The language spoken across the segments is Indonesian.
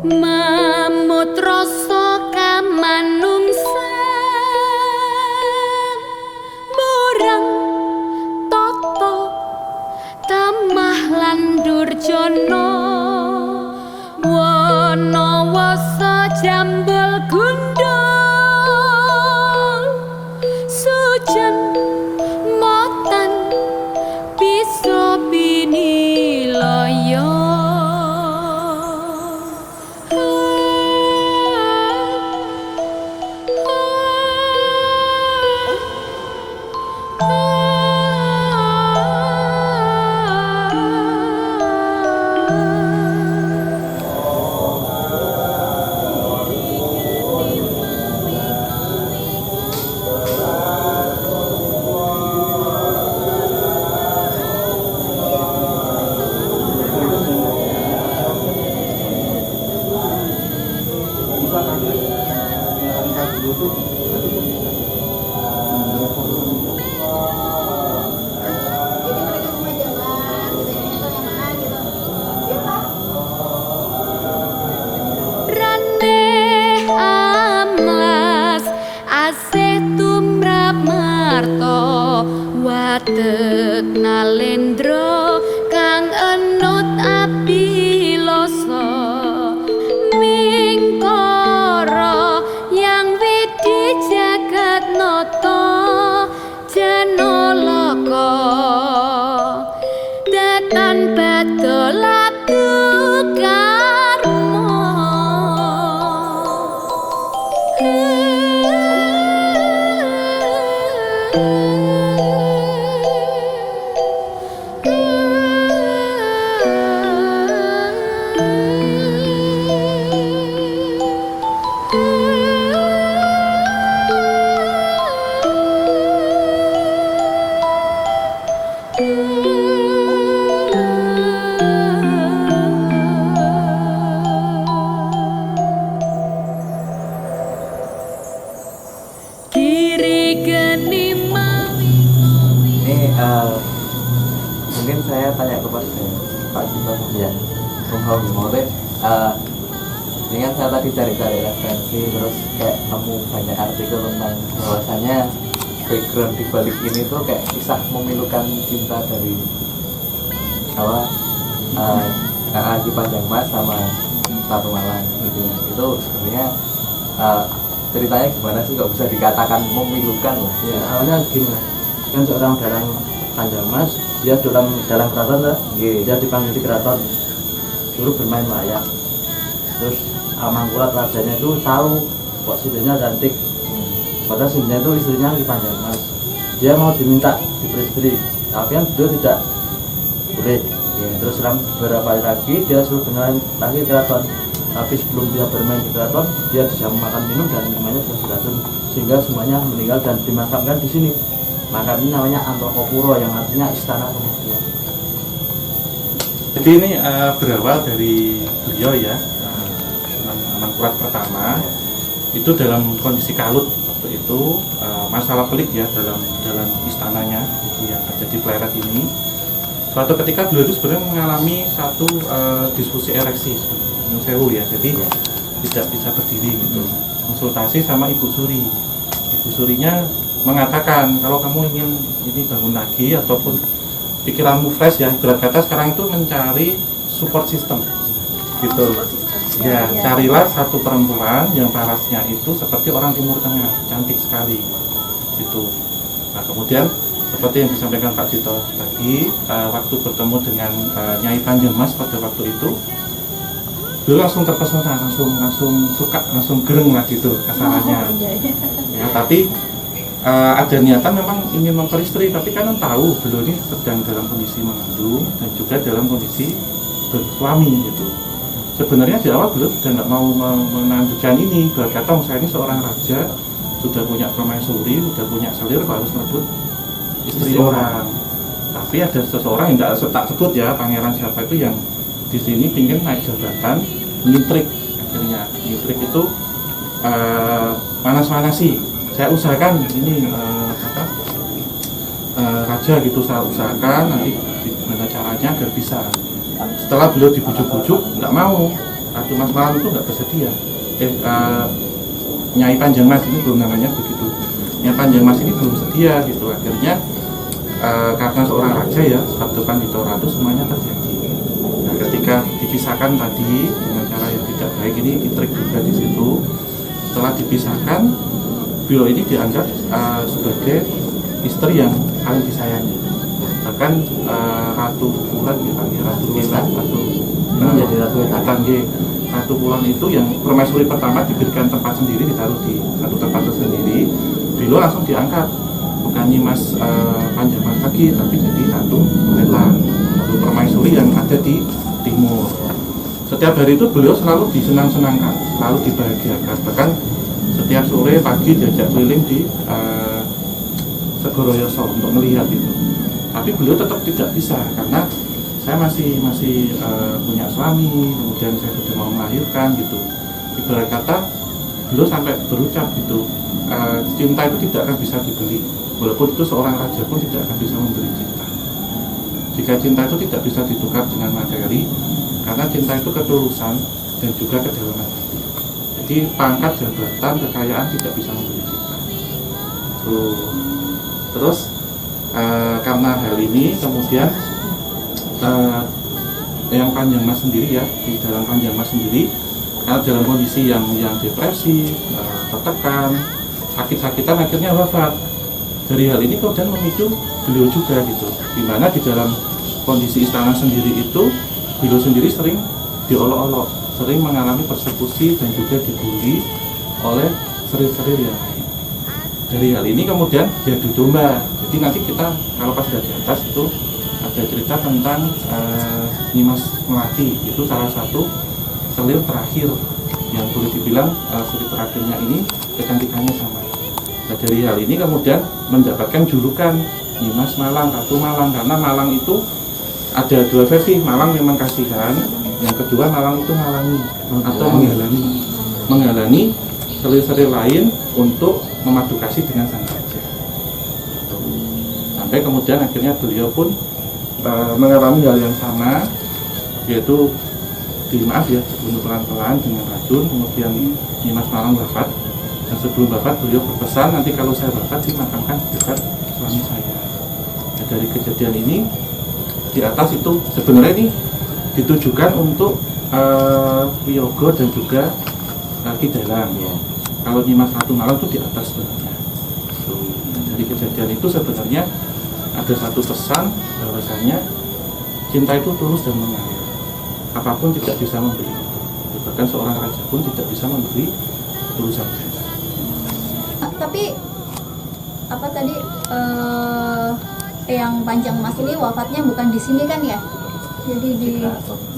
Mamut rasa kamanungsan murang tata tamah lan durjana wana wasa jambul gundul sujan motan bisa binilaya. Watek nalendra kang enut abiloso mingkara yang widi jagat nata janalaka datan badolaku karma. Mungkin saya tanya kepada Pak Cinta ya, mungkin dengan saya tadi cari-cari referensi terus kayak nemu banyak artikel tentang bahwasanya background di balik ini tuh kayak kisah memilukan cinta dari apa Ki Panjang Mas sama Ratu Malang gitu ya. Itu sebenarnya ceritanya gimana sih kok bisa dikatakan memilukan lah? Ya awalnya gini Mas, kan seorang dalang Panjang Mas, dia dalang keraton lah, dia dipanggil di keraton suruh bermain wayang. Terus Mangkurat rajanya itu tahu kok Sindennya cantik, padahal Sindennya itu istrinya Ki Panjang Mas. Dia mau diminta diperistri, tapi kan beliau tidak boleh. Terus selang beberapa hari lagi dia suruh bermain lagi ke keraton, tapi sebelum dia bermain di keraton dia dijamu makan minum dan minumannya sudah beracun, sehingga semuanya meninggal dan dimakamkan di sini. Makam ini namanya Antrokopuro yang artinya istana kematian. Jadi ini berawal dari beliau ya, Mangkurat pertama itu dalam kondisi kalut waktu itu, masalah pelik ya dalam istananya itu yang ada di Pleret ini. Suatu ketika beliau itu sebenarnya mengalami satu diskusi ereksi sewu ya, jadi tidak bisa berdiri gitu. Konsultasi sama Ibu Suri. Ibu Surinya mengatakan kalau kamu ingin ini bangun lagi ataupun pikiranmu fresh ya, berat kata sekarang itu mencari support system gitu. Ya, carilah satu perempuan yang parasnya itu seperti orang Timur Tengah, cantik sekali gitu. Nah kemudian seperti yang disampaikan Pak Dito tadi, waktu bertemu dengan Nyai Panjang Mas pada waktu itu, beliau langsung terpesona, langsung suka, langsung gereng lah gitu kasarannya. Ya, tapi ada niatan memang ingin memperistri, tapi kan tahu beliau ini sedang dalam kondisi mengandung dan juga dalam kondisi bersuami gitu. Sebenarnya di awal beliau sudah nggak mau menandukan ini, berkata saya ini seorang raja, sudah punya permaisuri, sudah punya selir, harus merebut istri orang. Tapi ada seseorang yang tidak tak sebut ya, pangeran siapa itu yang di sini pingin naik jabatan, ngintrik akhirnya. Ngintrik itu manas-manasi. Saya usahakan ini raja gitu, saya usahakan nanti gimana caranya agar bisa. Setelah beliau dibujuk-bujuk nggak mau, Ratu Mas Malang itu nggak bersedia. Nyai Panjang Mas ini belum namanya begitu. Nyai Panjang Mas ini belum sedia gitu. Akhirnya karena seorang raja ya, Sabdo Pandito Ratu semuanya terjadi. Nah ketika dipisahkan tadi dengan cara yang tidak baik, ini intrik juga di situ. Setelah dipisahkan, beliau ini dianggap sebagai istri yang paling disayangi. Bahkan Ratu Wulan dipanggil Ratu Wetan, Ratu Wulan itu yang permaisuri pertama diberikan tempat sendiri, ditaruh di satu tempat tersendiri. Beliau langsung diangkat, bukan Nyimas Panjang Mas lagi, tapi jadi Ratu Wetan, Ratu permaisuri yang ada di timur. Setiap hari itu beliau selalu disenang-senangkan, selalu dibahagiakan. Bahkan setiap sore pagi diajak keliling di Segoroyoso untuk melihat itu. Tapi beliau tetap tidak bisa karena saya masih punya suami, kemudian saya sudah mau melahirkan gitu. Ibarat kata beliau sampai berucap gitu, cinta itu tidak akan bisa dibeli, walaupun itu seorang raja pun tidak akan bisa memberi cinta. Jika cinta itu tidak bisa ditukar dengan materi, karena cinta itu ketulusan dan juga kedalaman hati. Jadi pangkat, jabatan, kekayaan tidak bisa memberi cinta. Terus karena hal ini kemudian yang Panjang Mas sendiri ya, di dalam Panjang Mas sendiri karena dalam kondisi yang depresi, tertekan, sakit-sakitan akhirnya wafat. Dari hal ini kemudian memicu beliau juga gitu, dimana di dalam kondisi istana sendiri itu beliau sendiri sering diolok-olok, sering mengalami persekusi dan juga dibully oleh serir-serir yang lain. Dari hal ini kemudian diadu domba. Jadi nanti kita kalau pas sudah di atas itu ada cerita tentang Nyimas Melati, itu salah satu selir terakhir yang boleh dibilang selir terakhirnya ini kecantikannya sama. Nah, dari hal ini kemudian mendapatkan julukan Nyimas Malang, Ratu Malang, karena Malang itu ada dua versi. Malang memang kasihan, yang kedua Malang itu ngalangi atau menghalangi selir-selir lain untuk memadu kasih dengan sang raja. Sampai kemudian akhirnya beliau pun mengalami hal yang sama, yaitu dibunuh pelan-pelan dengan racun, kemudian Nyimas Malang wafat Dan sebelum wafat beliau berpesan, nanti kalau saya wafat dimakamkan di dekat suami saya. Nah, dari kejadian ini di atas itu sebenarnya ini ditujukan untuk Wiyogo dan juga Ki Dalang. Iya. Kalau Nyimas Ratu Malang itu di atas sebenarnya. Nah, dari kejadian itu sebenarnya ada satu pesan bahwasanya cinta itu tulus dan mengalir. Apapun tidak bisa memberi itu. Bahkan seorang raja pun tidak bisa memberi ketulusan cinta. Tapi apa tadi yang Panjang Mas ini wafatnya bukan di sini kan ya? Jadi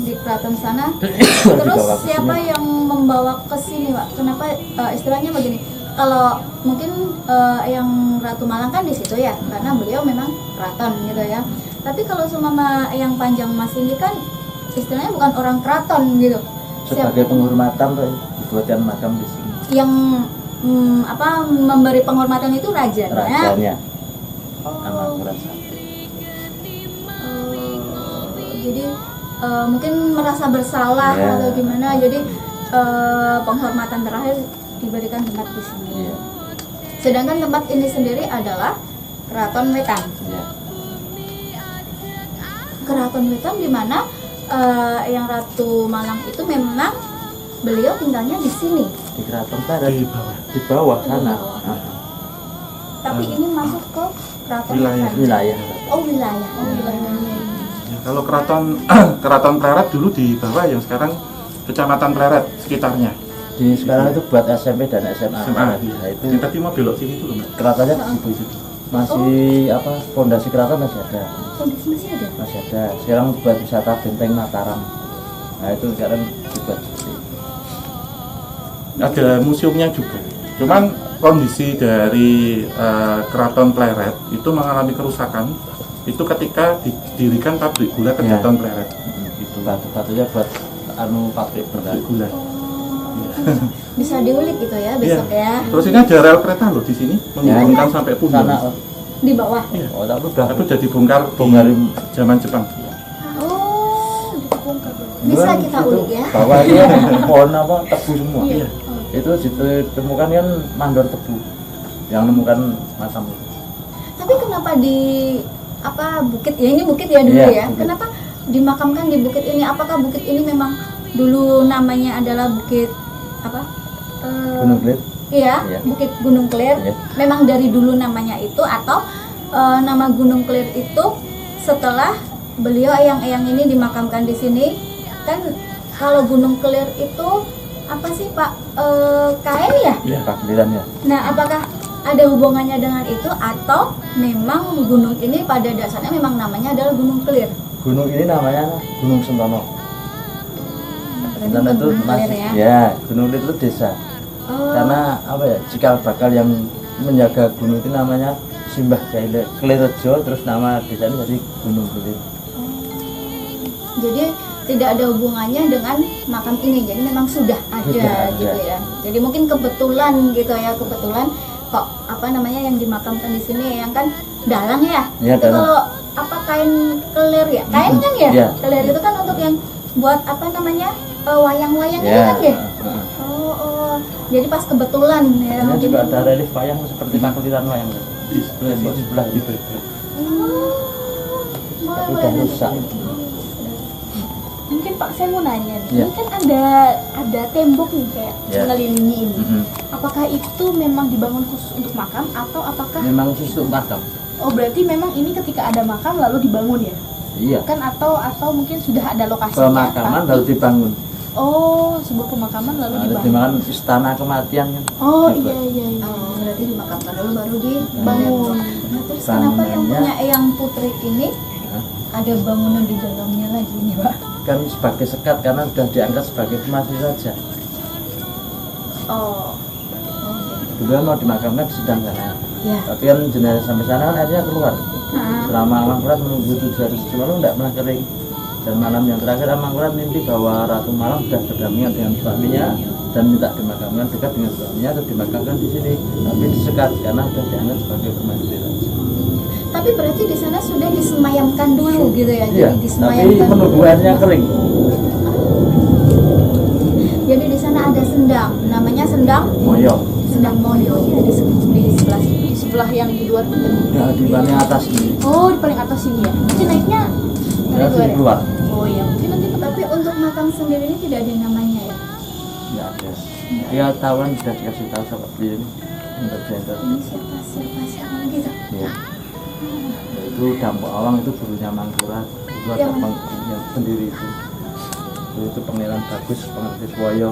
di keraton sana. Terus siapa yang membawa ke sini, Pak? Kenapa istilahnya begini? Kalau mungkin yang Ratu Malang kan di situ ya, karena beliau memang keraton gitu ya. Tapi kalau seumpama yang Panjang Mas ini kan istilahnya bukan orang keraton gitu. Sebagai penghormatan tuh dibuatkan makam di sini. Yang memberi penghormatan itu rajanya. Rajanya. Amangkurat I. Jadi mungkin merasa bersalah Ya. atau gimana, jadi penghormatan terakhir diberikan tempat di sini. Iya. Sedangkan tempat ini sendiri adalah Keraton Wetan. Iya. Keraton Wetan di mana yang Ratu Malang itu memang beliau tinggalnya di sini. Di Keraton Barat. Di bawah. Di bawah sana. Di bawah. Tapi ini masuk ke Keraton Wilayah. Wetan. Wilayah. Oh wilayah. Oh wilayahnya. Ya, kalau keraton Pleret dulu di bawah, yang sekarang Kecamatan Pleret sekitarnya. Di sekarang itu buat SMP dan SMA. SMA. Nah, itu Yang tadi mau belok sini dulu, Mbak. keratonnya di situ. Masih fondasi keraton masih ada. Kondisi masih ada. Masih ada. Sekarang buat wisata Benteng Mataram. Nah, itu sekarang dibuat seperti itu. Ada museumnya juga. Cuman kondisi dari Keraton Pleret itu mengalami kerusakan itu ketika didirikan pabrik gula Keraton Pleret. Itu Batu-batunya buat pabrik pabrik gula. gula. Bisa diulik gitu ya besok ya. Terus ini ada rel kereta loh di sini menghubungkan sampai Pundong. Sana Di bawah. Iya. oh, tapi udah Itu udah dibongkar Bongkar. di zaman Jepang. Oh, dibongkar. Bisa kita ulik ya. Bawahnya pohon tebu semua. Iya. Itu ditemukan kan mandor tebu yang nemukan makam itu. Tapi kenapa di bukit ya, ini bukit ya dulu Iya, ya. bukit. Kenapa dimakamkan di bukit ini? Apakah bukit ini memang dulu namanya adalah bukit Gunung Klit. Iya, Iya. Bukit Gunung Kelir. Iya. Memang dari dulu namanya itu, atau nama Gunung Kelir itu setelah beliau eyang-eyang ini dimakamkan di sini. Kan kalau Gunung Kelir itu apa sih Pak? Kain ya? Iya, Pakliran ya. Nah, apakah ada hubungannya dengan itu atau memang gunung ini pada dasarnya memang namanya adalah Gunung Kelir? Gunung ini namanya Gunung Sentono. Berarti Karena bukan itu Gunung Kelir masih ya? ya, Gunung Klit itu desa. Oh, Karena cikal bakal yang menjaga gunung itu namanya Simbah Jaile Klirejo, terus nama desanya jadi Gunung Klit. jadi tidak ada hubungannya dengan makam ini, jadi memang sudah ada, Sudah ada. gitu ya. Jadi mungkin kebetulan gitu ya, kebetulan kok yang dimakamkan di sini yang kan dalang ya. Iya, Itu dalang. kalau kain kelir ya, kain kan ya? Iya. Kelir itu kan untuk yang buat wayang-wayang itu kan ya? heeh. Oh, jadi pas kebetulan ya. Ini mungkin. juga ada relief wayang seperti Pakliran wayang. Di sebelah Di itu. Tapi udah rusak. Mungkin Pak saya mau nanya nih, Iya. ini kan ada tembok nih kayak Iya. mengelilingi ini. Mhm. Apakah itu memang dibangun khusus untuk makam atau apakah Memang khusus makam. oh berarti memang ini ketika ada makam lalu dibangun ya? Iya. Kan atau mungkin sudah ada lokasinya. Pemakaman tapi- baru dibangun. Oh, sebuah pemakaman lalu Nah, dibangun. dibangun istana kematian kan. Oh Dibuat. iya. Oh, berarti dimakamkan dulu baru dibangun. Nah, terus kenapa yang Bangunannya- punya Eyang Putri ini Hah? ada bangunan di dalamnya lagi nih, Pak? Kan sebagai sekat karena sudah diangkat sebagai pemasih saja. Oh. Dulu kan mau dimakamkan di sedang sana. Ya. Tapi kan jenazah sampai sana kan akhirnya keluar. Nah, Selama Amangkurat menunggu 7 hari semalam tidak pernah kering. Dan malam yang terakhir Amangkurat mimpi bahwa Ratu Malang sudah berdampingan dengan suaminya dan minta dimakamkan dekat dengan suaminya atau dimakamkan di sini. Tapi disekat karena sudah dianggap sebagai pemasih saja. tapi berarti di sana sudah disemayamkan dulu gitu ya. Iya. Jadi Tapi disemayamkan. menunggu airnya kering. Jadi di sana ada sendang, namanya sendang Moyo. Sedang Mulyo ini ada Di sebelah yang di luar itu. Ya di paling atas ini. Oh, di paling atas ini ya. Nanti naiknya Ya dari luar di ya? luar. Oh iya, mungkin nanti tapi untuk makam sendiri ini tidak ada namanya ya. Nggak ada. Ya tahuan sudah dikasih tahu sama beliau ini untuk gender. Ini siapa gitu. Ya. Itu Dampo Awang itu gurunya Mangkurat. Itu ada Yang mana? yang sendiri itu. Itu Pangeran Bagus, Pengerti Suwoyo.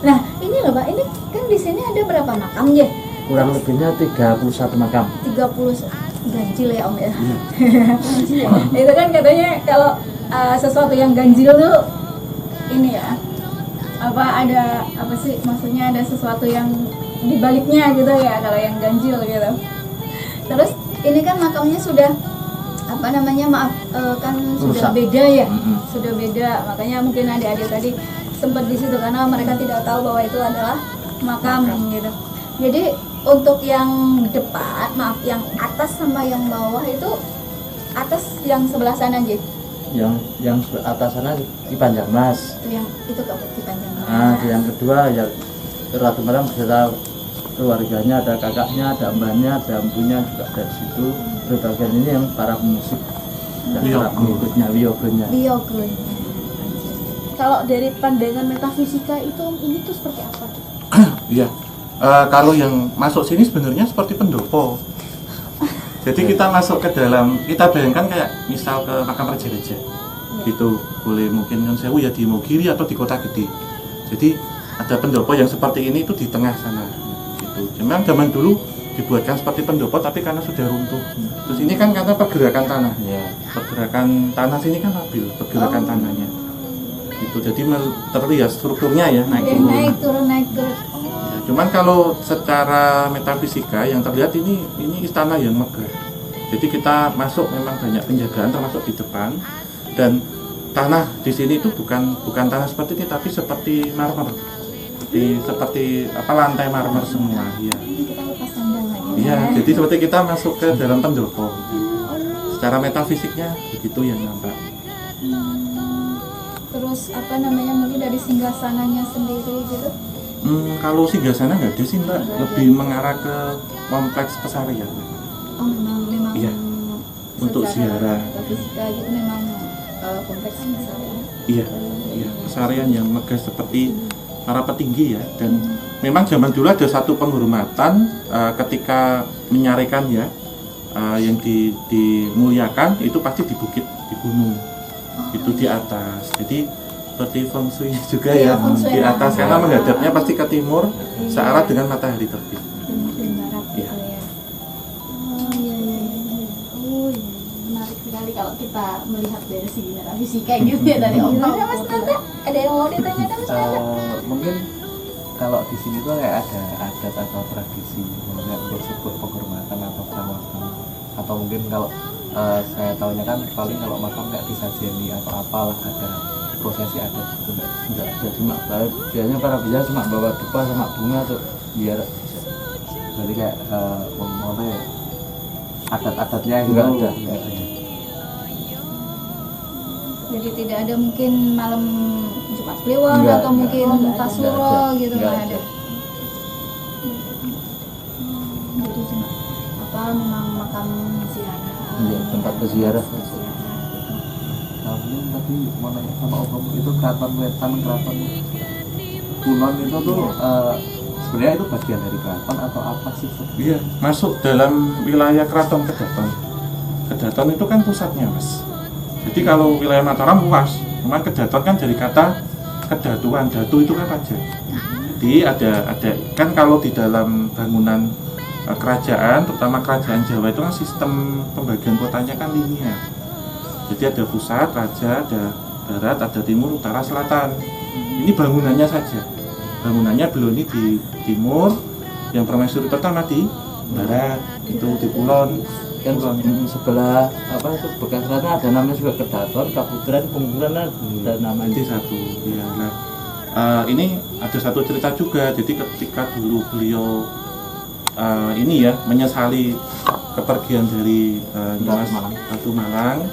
Nah ini loh Pak, ini kan di sini ada berapa makam ya? Kurang lebihnya 31 makam. 30 ganjil ya Om ya. Ganjil ya. Itu kan katanya kalau sesuatu yang ganjil tuh ini ya. Ada apa sih maksudnya, ada sesuatu yang dibaliknya gitu ya kalau yang ganjil gitu. Terus ini kan makamnya sudah apa namanya, maaf kan sudah Rusak. beda ya. Mm-mm. Sudah beda, makanya mungkin adik-adik tadi sempat di situ karena mereka tidak tahu bahwa itu adalah makam gitu. Jadi untuk yang depan, maaf, yang atas sama yang bawah itu, atas yang sebelah sana aja. Yang atas sana di Panjangmas. Itu yang itu di panjang. Nah, yang kedua ya Ratu Malang beserta keluarganya, ada kakaknya, ada mbahnya, ada empunya juga dari situ. Terus bagian ini yang para pemusik dan para pengikutnya, Wiyogonya. Biyogun. kalau dari pandangan metafisika itu ini tuh seperti apa? Iya. Kalau yang masuk sini sebenarnya seperti pendopo. Jadi kita masuk ke dalam, kita bayangkan kayak misal ke makam raja-raja. Itu boleh mungkin Nyun Sewu ya di Mogiri atau di Kota Gede. Jadi ada pendopo yang seperti ini itu di tengah sana. Gitu. Memang zaman dulu dibuatkan seperti pendopo tapi karena sudah runtuh. Terus ini kan karena pergerakan tanah. Ya. Pergerakan tanah sini kan labil, pergerakan tanahnya. Gitu. Jadi terlihat strukturnya ya naik turun. Naik turun, naik turun. Ya, cuman kalau secara metafisika yang terlihat ini istana yang megah. Jadi kita masuk memang banyak penjagaan termasuk di depan, dan tanah di sini itu bukan tanah seperti ini tapi seperti marmer. Seperti apa, lantai marmer semua. Iya. Ini kita lepas sandal lagi. Iya, jadi seperti kita masuk ke dalam pendopo. Secara metafisiknya begitu yang nampak. Terus apa namanya, mungkin dari singgasananya sendiri gitu. Kalau singgasana nggak ada sih Mbak, lebih mengarah ke kompleks pesarian. Oh memang Iya. Untuk secara ziarah. metafisika gitu memang kompleks besar ya. Iya, pesarian yang megah seperti para petinggi ya. Dan memang zaman dulu ada satu penghormatan ketika menyarikan ya, yang dimuliakan itu pasti di bukit, di gunung, itu di atas. Jadi seperti feng shui juga Iya, ya, feng shui di atas lah. karena menghadapnya pasti ke timur, searah dengan matahari terbit. Timur dan barat gitu Iya. ya. Oh iya. Oh iya, menarik sekali kalau kita melihat dari segi metafisika gitu ya dari Om. Gimana Mas Nanda? Ada yang mau ditanyakan Mas Nanda? Mungkin kalau di sini tuh kayak ada adat atau tradisi mungkin untuk sebuah penghormatan atau perawatan, atau mungkin kalau saya tahunya kan paling kalau makam kayak disajeni atau apalah ada prosesi adat gitu, Enggak ada, cuma biasanya para biasa cuma bawa dupa sama bunga tuh biar jadi kayak apa ya, adat-adatnya gitu. enggak ada. Jadi tidak ada mungkin malam Jumat Kliwon Enggak, atau mungkin enggak ada. Tasuro Enggak ada. gitu, Enggak nggak ada. ada. Jadi cuma apa, memang makam ziarah. Iya, tempat berziarah. Nah, mungkin tadi mau nanya sama Om, itu keraton Wetan, keraton Kulon itu tuh sebenarnya itu bagian dari keraton atau apa sih? Iya, masuk dalam wilayah Keraton Kedaton. Kedaton itu kan pusatnya, Mas. Jadi kalau wilayah Mataram luas, cuman Kedaton kan dari kata kedatuan, datu itu kan raja. Jadi ada kan kalau di dalam bangunan kerajaan, terutama kerajaan Jawa itu kan sistem pembagian kotanya kan linear. Jadi ada pusat, raja, ada barat, ada timur, utara, selatan. Ini bangunannya saja. Bangunannya beliau ini di timur, yang permaisuri pertama di barat, itu di kulon. Yang sebelah apa itu bekas sana ada namanya juga Kedaton, Kaputren, Pungkuran ada namanya. Nanti satu. Ya, nah, ini ada satu cerita juga. Jadi ketika dulu beliau ini ya menyesali kepergian dari Nimas Ratu Malang,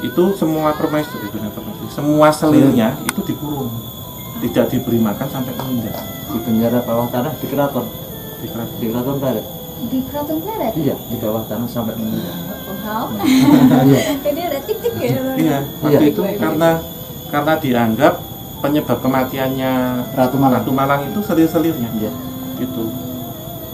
itu semua permaisuri, semua selirnya itu dikurung. tidak diberi makan sampai meninggal Di penjara bawah tanah di keraton. di keraton. Di keraton Barat. Di Keraton Pleret. Iya, di bawah tanah sampai meninggal. Wow. Iya. Jadi ada tik-tik ya. Iya, waktu itu karena dianggap penyebab kematiannya Ratu Malang. Ratu Malang itu selir-selirnya. Iya. Itu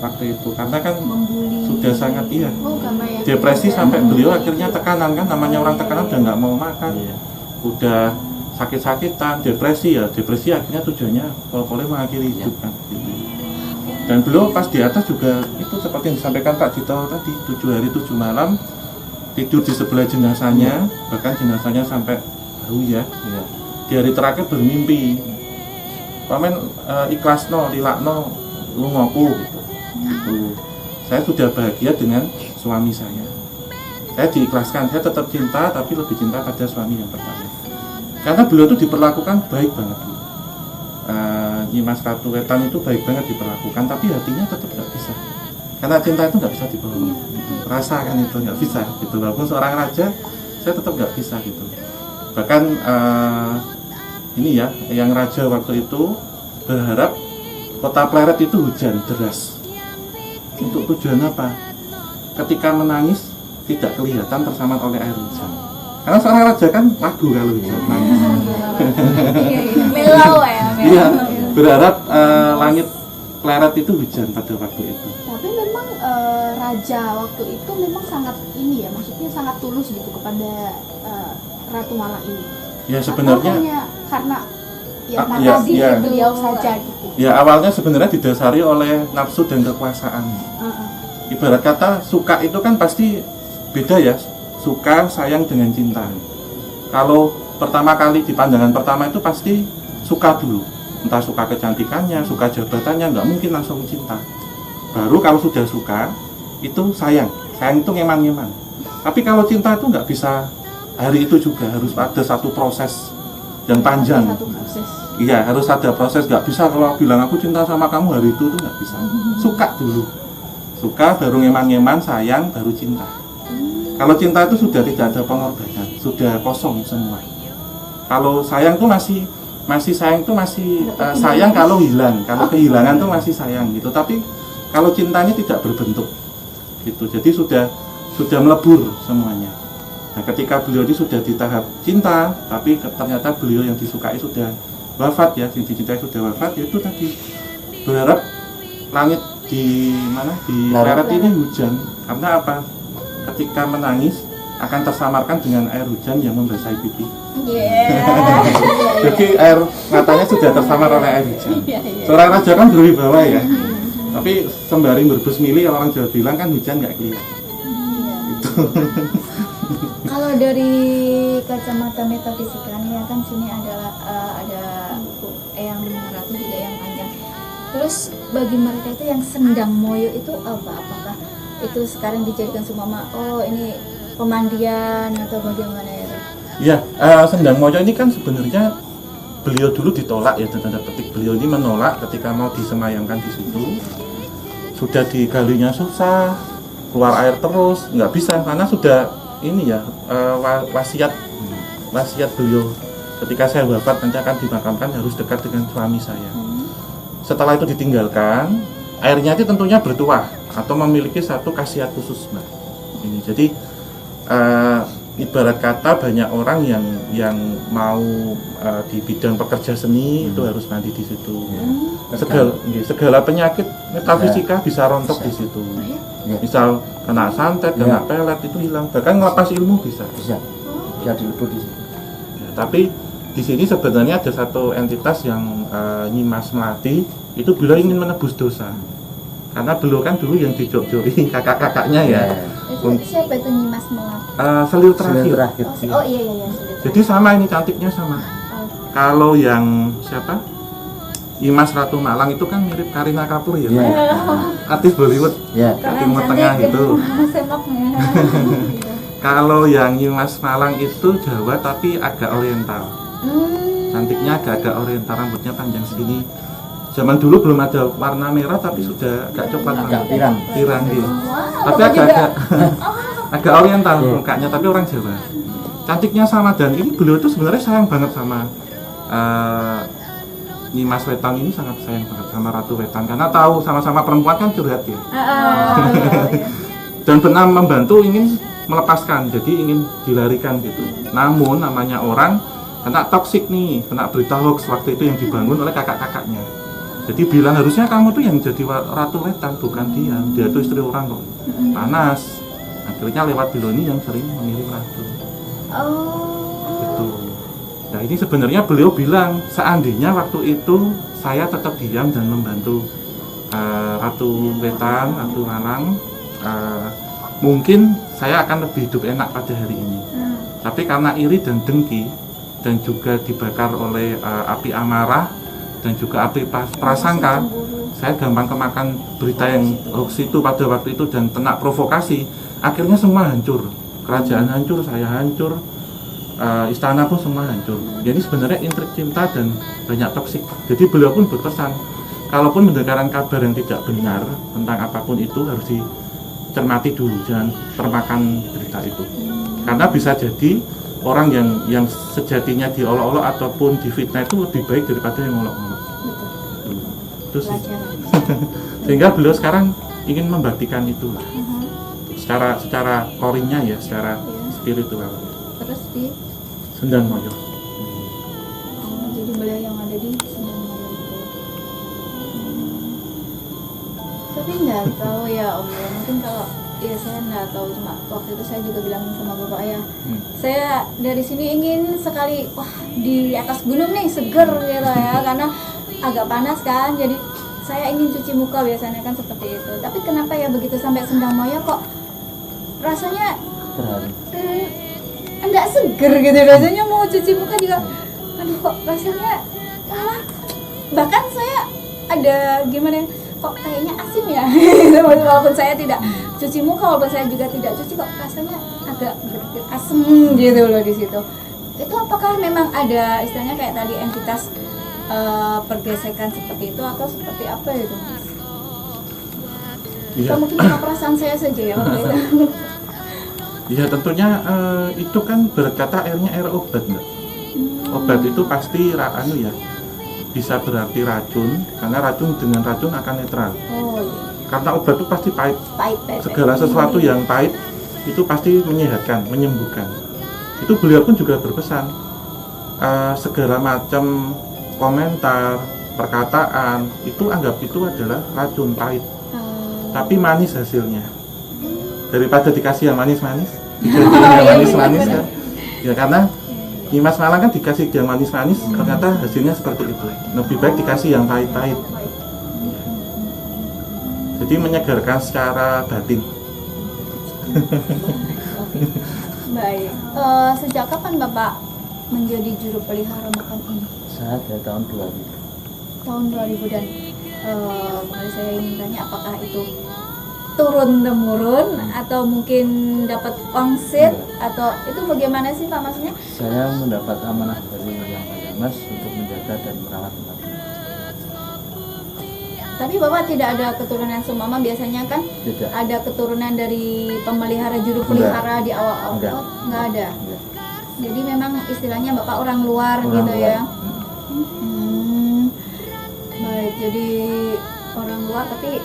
waktu itu karena kan Membuli. sudah sangat Oh, karena ya. depresi sampai beliau akhirnya tekanan kan, namanya orang tekanan udah nggak mau makan, Iya. udah sakit-sakitan, depresi akhirnya tujuannya pokoknya mengakhiri Iya. hidup kan gitu. Dan beliau pas di atas juga itu seperti yang disampaikan Pak Dito tadi, 7 hari 7 malam tidur di sebelah jenazahnya, bahkan jenazahnya sampai bau ya. Iya. Di hari terakhir bermimpi pamen ikhlasno lilakno lungoku gitu. Gitu. Saya sudah bahagia dengan suami saya diikhlaskan, saya tetap cinta tapi lebih cinta pada suami yang pertama karena beliau itu diperlakukan baik banget Bu. Nyimas Ratu Wetan itu baik banget diperlakukan tapi hatinya tetap nggak bisa karena cinta itu nggak bisa dibawa rasa kan itu nggak bisa gitu, walaupun seorang raja saya tetap nggak bisa gitu. Bahkan ini ya, yang raja waktu itu berharap kota Pleret itu hujan deras. Untuk tujuan apa? Ketika menangis tidak kelihatan tersamar oleh air hujan. Karena seorang raja kan lagu kalau hujan nangis. Melau ya. Iya, berharap langit Pleret itu hujan pada waktu itu. Tapi memang raja waktu itu memang sangat ini ya, maksudnya sangat tulus gitu kepada Ratu Malang ini. Ya Atau sebenarnya hanya karena ya ya, tadi ya. beliau saja gitu. ya awalnya sebenarnya didasari oleh nafsu dan kekuasaan. Ibarat kata suka itu kan pasti beda ya, suka sayang dengan cinta. Kalau pertama kali di pandangan pertama itu pasti suka dulu, entah suka kecantikannya, suka jabatannya, nggak mungkin langsung cinta. Baru kalau sudah suka itu sayang itu ngeman-ngeman. Tapi kalau cinta itu nggak bisa hari itu juga, harus ada satu proses yang panjang. Satu proses. Iya, harus ada proses, nggak bisa kalau bilang aku cinta sama kamu hari itu tuh nggak bisa. Suka dulu, suka baru ngeman-ngeman, sayang baru cinta. Kalau cinta itu sudah tidak ada pengorbanan, sudah kosong semua. Kalau sayang tuh masih sayang tuh masih sayang kalau hilang, kalau kehilangan tuh masih sayang gitu. Tapi kalau cintanya tidak berbentuk, gitu. Jadi sudah melebur semuanya. Nah, ketika beliau ini sudah di tahap cinta, tapi ternyata beliau yang disukai sudah wafat ya, yang dicintai sudah wafat, ya itu tadi berharap langit di mana di Pleret ini hujan. Karena apa? Ketika menangis akan tersamarkan dengan air hujan yang membasahi pipi. Jadi air matanya sudah tersamar oleh air hujan. Seorang raja kan berwibawa ya. Tapi sembari berbus mili, orang Jawa bilang kan hujan nggak kelihatan. Kalau dari kacamata metafisika nih ya kan sini adalah ada yang ratu juga yang panjang. Terus bagi mereka itu yang sendang moyo itu apa? Apakah itu sekarang dijadikan sumama? Oh ini pemandian atau bagaimana ya? Iya, Sendang Moyo ini kan sebenarnya beliau dulu ditolak ya, tanda petik beliau ini menolak ketika mau disemayamkan di situ. Sudah digalinya susah, keluar air terus, nggak bisa karena sudah ini ya wasiat beliau ketika saya wafat nanti akan dimakamkan harus dekat dengan suami saya. Setelah itu ditinggalkan, airnya itu tentunya bertuah atau memiliki satu khasiat khusus Mbak. Ini jadi ibarat kata banyak orang yang mau di bidang pekerja seni itu harus mandi di situ. Segala penyakit metafisika bisa rontok di situ. Misal kena santet, kena pelet itu hilang. Bahkan ngelepas ilmu bisa dilebur di situ. Ya, tapi di sini sebenarnya ada satu entitas yang Nyimas Melati itu beliau ingin menebus dosa. Karena beliau kan dulu yang dijok-joki kakak-kakaknya ya. Siapa itu Nyimas Melati? Selir terakhir. Oh iya. Jadi sama ini cantiknya sama. Kalau yang siapa? Nyimas Ratu Malang itu kan mirip Kareena Kapoor ya. Artis Bollywood. Timur Tengah itu. Kalau yang Nyimas Malang itu Jawa tapi agak oriental. Cantiknya agak oriental, rambutnya panjang segini. Zaman dulu belum ada warna merah tapi sudah agak coklat, agak pirang gitu. Tapi agak oriental mukanya tapi orang Jawa. Cantiknya sama dan ini beliau itu sebenarnya sayang banget sama Nyimas Wetan ini sangat sayang banget sama Ratu Wetan karena tahu sama-sama perempuan kan curhat ya. Dan benar membantu ingin melepaskan, jadi ingin dilarikan gitu. Namun namanya orang kena toksik nih, kena berita hoax waktu itu yang dibangun oleh kakak-kakaknya. Jadi bilang harusnya kamu tuh yang jadi Ratu Wetan, bukan dia tuh istri orang kok. Panas. Akhirnya lewat Biloni yang sering mengirim ratu. Gitu. Nah ini sebenarnya beliau bilang seandainya waktu itu saya tetap diam dan membantu Ratu Wetan, Ratu Malang, mungkin saya akan lebih hidup enak pada hari ini. Tapi karena iri dan dengki dan juga dibakar oleh api amarah dan juga api prasangka, saya gampang kemakan berita yang hoax itu pada waktu itu dan kena provokasi. Akhirnya semua hancur, kerajaan hancur, saya hancur, istana pun semua hancur. Jadi sebenarnya intrik cinta dan banyak toksik. Jadi beliau pun berpesan, kalaupun mendengarkan kabar yang tidak benar tentang apapun itu harus dicermati dulu, jangan termakan berita itu. Karena bisa jadi orang yang sejatinya diolok-olok ataupun difitnah itu lebih baik daripada yang ngolok-ngolok. Terus sehingga beliau sekarang ingin membaktikan itu lah. Secara korinnya ya, secara spiritual. Terus di Sendang Moyo. jadi beliau yang ada di Sendang Moyo itu. Tapi nggak tahu ya Om ya, mungkin kalau ya saya nggak tahu, cuma waktu itu saya juga bilang sama bapak ya, saya dari sini ingin sekali di atas gunung nih seger gitu ya, karena agak panas kan, jadi saya ingin cuci muka biasanya kan seperti itu. Tapi kenapa ya begitu sampai Sendang Moyo kok rasanya enggak seger gitu, rasanya mau cuci muka juga aduh kok rasanya malah bahkan saya ada gimana kok kayaknya asin ya walaupun saya tidak cuci muka, walaupun saya juga tidak cuci kok rasanya agak berpikir asem gitu loh di situ. Itu apakah memang ada istilahnya kayak tadi entitas pergesekan seperti itu atau seperti apa itu Mas? Iya. Atau mungkin cuma perasaan saya saja ya waktu itu. Iya tentunya itu kan berkata airnya air obat Mbak. Obat itu pasti ya bisa berarti racun, karena racun dengan racun akan netral. Oh iya. Karena obat itu pasti pahit. Pahit. Segala sesuatu yang pahit itu pasti menyehatkan, menyembuhkan. Itu beliau pun juga berpesan segala macam komentar, perkataan itu anggap itu adalah racun pahit. Tapi manis hasilnya. Daripada dikasih yang manis-manis, diganti yang manis-manis kan. Ya karena Nyimas Malang kan dikasih yang manis-manis, ternyata hasilnya seperti itu. Lebih baik dikasih yang pahit-pahit. Jadi menyegarkan secara batin. Baik. Sejak kapan Bapak menjadi juru pelihara makam ini? Saya dari tahun 2000. Tahun 2000 dan kali saya ingin tanya apakah itu turun temurun atau mungkin dapat wangsit atau itu bagaimana sih Pak maksudnya? Saya mendapat amanah dari Yang Panjang Mas untuk menjaga dan merawat tempat ini. Tapi Bapak tidak ada keturunan seumpama biasanya kan? Tidak. Ada keturunan dari pemelihara juru pelihara di awal-awal? Enggak. Nggak ada. Enggak. Jadi memang istilahnya Bapak orang luar Orang gitu luar. ya? Baik, jadi orang luar tapi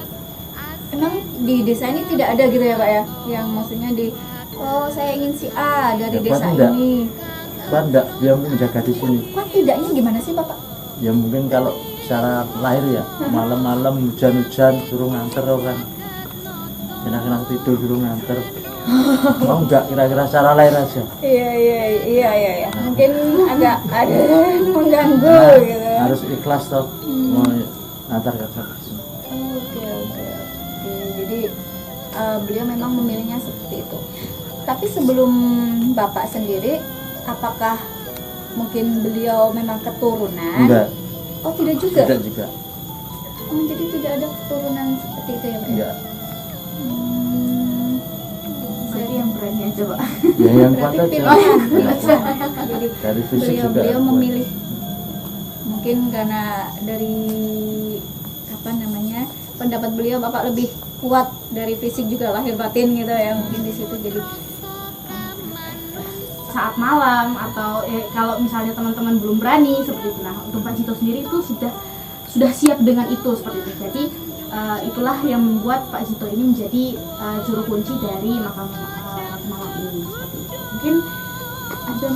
emang di desa ini tidak ada gitu ya Pak ya? Yang maksudnya saya ingin si A dari Ya, desa enggak. ini. Pak enggak, dia menjaga di sini. Kok tidaknya gimana sih Bapak? Ya mungkin kalau secara lahir ya, malam-malam hujan-hujan suruh nganter orang. Enak-enak tidur suruh nganter. Oh enggak, kira-kira secara lahir aja. Iya. Mungkin agak ada mengganggu Nah, gitu. harus ikhlas toh mau ngantar ke sini. Oke. Jadi beliau memang memilihnya seperti itu. Tapi sebelum Bapak sendiri, apakah mungkin beliau memang keturunan? Enggak, Oh tidak juga. tidak juga. Oh, jadi tidak ada keturunan seperti itu ya Pak? Enggak. Dari yang berani aja Pak. Ya yang kuat Berarti aja. pilihan. Jadi Dari fisik juga. beliau kuat. memilih mungkin karena dari apa namanya pendapat beliau Bapak lebih kuat dari fisik juga lahir batin gitu ya mungkin di situ jadi saat malam atau kalau misalnya teman-teman belum berani seperti itu. Nah, untuk Pak Jito sendiri itu sudah siap dengan itu seperti itu. Jadi itulah yang membuat Pak Jito ini menjadi juru kunci dari makam Ratu Malang ini seperti itu. Mungkin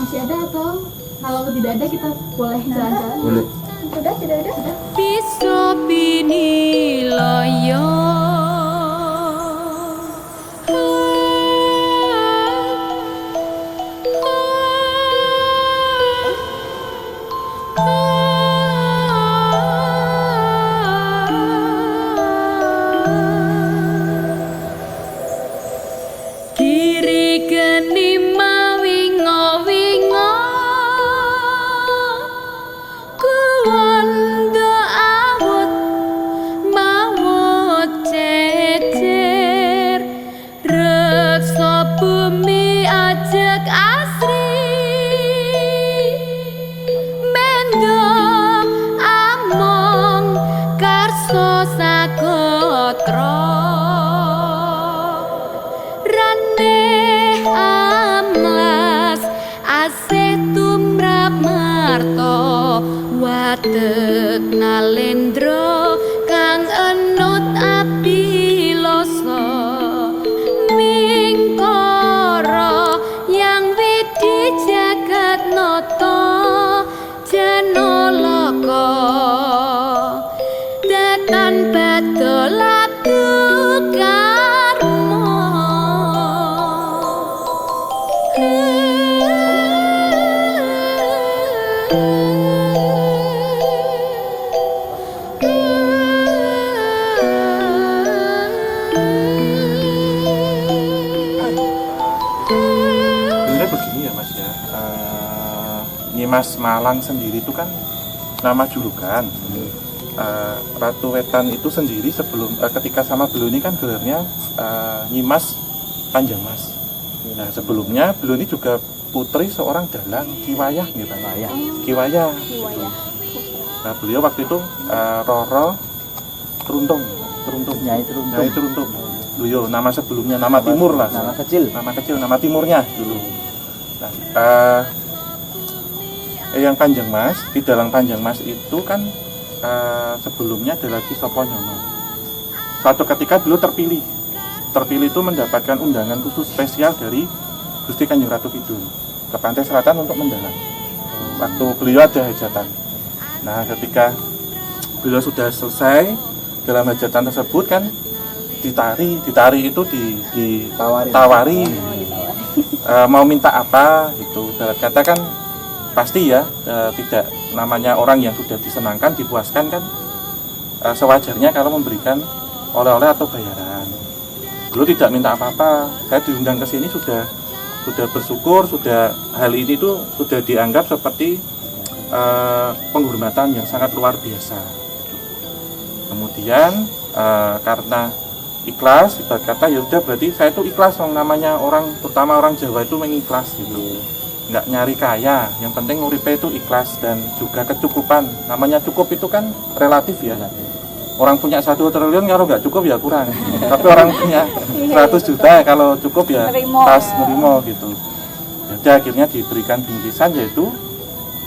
masih ada atau kalau tidak ada kita boleh jalan-jalan. Boleh. Sudah, tidak ada. Sudah. Bisa bini loyo kiri geni mawingo-wingo kuwanda awut mawut cecer reksa bumi ajek asri mendong among karso sagotra raneh amlas asih tumrap marto watek nalendra kang enut abiloso mingkara yang widi jagat nata janalaka datan badol abdu karma Sebenarnya begini ya Mas ya, Nyimas Malang sendiri itu kan nama julukan. Ratu Wetan itu sendiri sebelum ketika sama beliau ini kan gelarnya Nyimas Panjang Mas. Nah sebelumnya beliau ini juga putri seorang dalang Kiwayah gitu. Kiwayah. Nah beliau waktu itu Roro Teruntung. Nyai Teruntung. Beliau nama sebelumnya nama Timur lah. Nama kecil. Nama timurnya dulu. Nah, yang Panjang Mas, di dalam Panjang Mas itu kan sebelumnya ada lagi Soponyono. Suatu ketika beliau terpilih itu mendapatkan undangan khusus spesial dari Gusti Kanjeng Ratu Kidul ke Pantai Selatan untuk mendalang. Waktu beliau ada hajatan. Nah, ketika beliau sudah selesai dalam hajatan tersebut kan ditari itu ditawari mau minta apa gitu. Kata kan pasti ya tidak namanya orang yang sudah disenangkan dipuaskan kan sewajarnya kalau memberikan oleh-oleh atau bayaran. Beliau tidak minta apa-apa. Saya diundang ke sini sudah bersyukur, hal ini itu sudah dianggap seperti penghormatan yang sangat luar biasa. Kemudian karena ikhlas, ibarat kata ya udah berarti saya itu ikhlas, namanya orang terutama orang Jawa itu mengikhlas gitu, nggak nyari kaya, yang penting uripe itu ikhlas dan juga kecukupan. Namanya cukup itu kan relatif ya. Orang punya 1 triliun kalau nggak cukup ya kurang, tapi orang punya 100 juta kalau cukup ya pas nerimo gitu. Jadi akhirnya diberikan bingkisan yaitu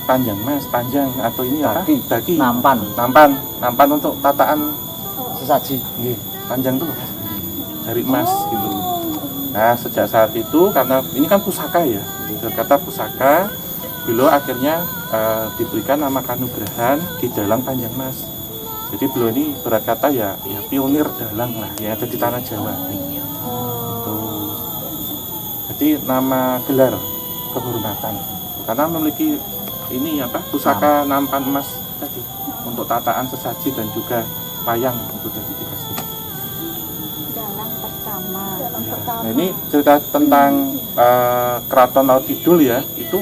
Panjang Mas, panjang atau ini apa? Daki. Nampan untuk tataan Sesaji. Panjang tuh dari emas gitu. Nah sejak saat itu karena ini kan pusaka ya, kata pusaka, beliau akhirnya diberikan nama kanugrahan di dalang Panjang Mas. Jadi beliau ini berkata ya pionir dalang lah yang ada di tanah Jawa. Tuh. Jadi nama gelar kehormatan karena memiliki ini pusaka nampan emas tadi untuk tataan sesaji dan juga wayang untuk jadi dikasih. Dalang pertama. Nah ini cerita tentang Keraton Laut Kidul ya, itu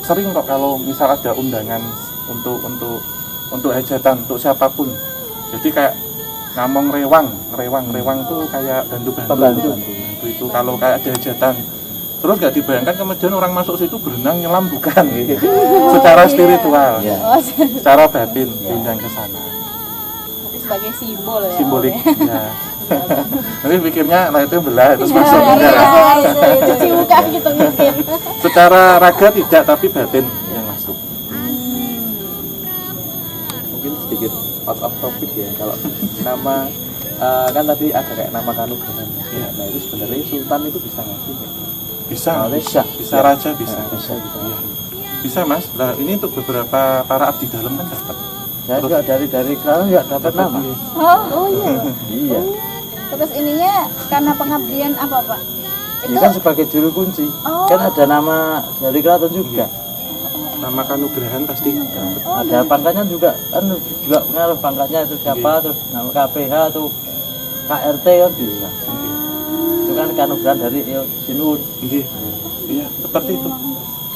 sering kok kalau misal ada undangan untuk hajatan untuk siapapun. Jadi kayak ngamong rewang tuh kayak bantu itu kalau kayak ada hajatan. Terus nggak dibayangkan kemudian orang masuk situ berenang nyelam bukan, secara spiritual, secara batin diundang ke sana. Sebagai simbol ya. Simbolik. Ya. Nanti pikirnya itu belah terus Iya, masuk enggak. cuci muka gitu mungkin. Secara raga tidak, tapi batin yang masuk. Mungkin sedikit out of topic ya, kalau nama kan tadi ada kayak nama kanugrahan ya. Nah itu sebenarnya sultan itu bisa nggak sih? Bisa, Bisa. bisa raja, bisa. Bisa. Iya. Bisa Mas. Nah ini untuk beberapa para abdi dalam kan dapat. Saya juga dari kalian nggak dapat nama. Oh iya. Iya. Terus ininya karena pengabdian apa Pak? Ini kan sebagai juru kunci. Oh. Kan ada nama dari keraton juga. Nama kanugrahan pasti dapat. Ada pangkatnya juga, kan juga pengaruh pangkatnya itu siapa, terus nama KPH tuh KRT kan bisa. Itu kan kanugrahan dari Sinun. Iya. Iya, seperti itu.